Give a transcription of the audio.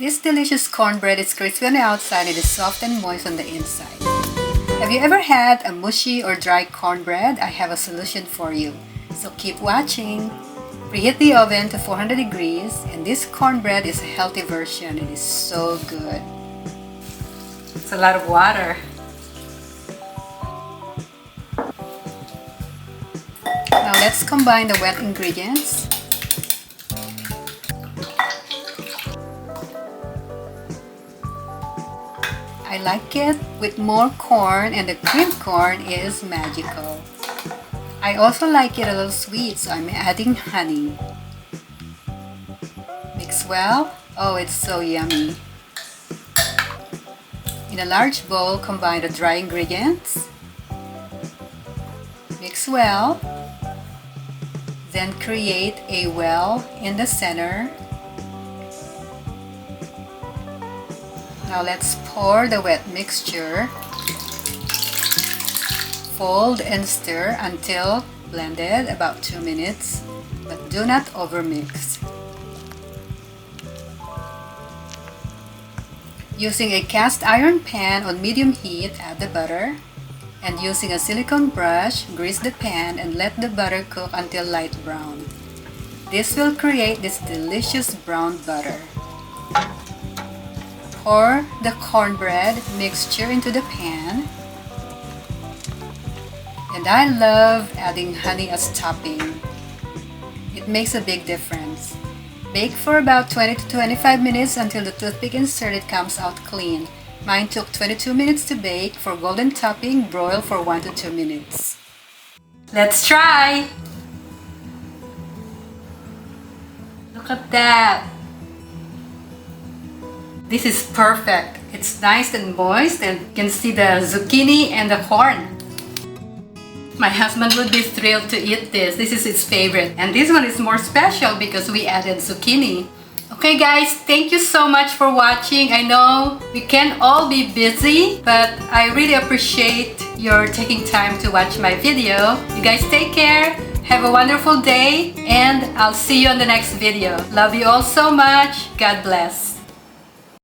This delicious cornbread is crispy on the outside and is soft and moist on the inside. Have you ever had a mushy or dry cornbread? I have a solution for you. So keep watching. Preheat the oven to 400 degrees, and this cornbread is a healthy version. It is so good. It's a lot of water. Now let's combine the wet ingredients. I like it with more corn, and the cream corn is magical. I also like it a little sweet, so I'm adding honey. Mix well. Oh, it's so yummy. In a large bowl, combine the dry ingredients. Mix well. Then create a well in the center. Now let's pour the wet mixture. Fold and stir until blended, about 2 minutes, but do not overmix. Using a cast iron pan on medium heat, add the butter, and using a silicone brush, grease the pan and let the butter cook until light brown. This will create this delicious brown butter. Pour the cornbread mixture into the pan. And I love adding honey as topping. It makes a big difference. Bake for about 20 to 25 minutes until the toothpick inserted comes out clean. Mine took 22 minutes to bake. For golden topping, broil for 1 to 2 minutes. Let's try! Look at that! This is perfect. It's nice and moist, and you can see the zucchini and the corn. My husband would be thrilled to eat this. This is his favorite. And this one is more special because we added zucchini. Okay guys, thank you so much for watching. I know we can all be busy, but I really appreciate your taking time to watch my video. You guys take care. Have a wonderful day, and I'll see you on the next video. Love you all so much. God bless.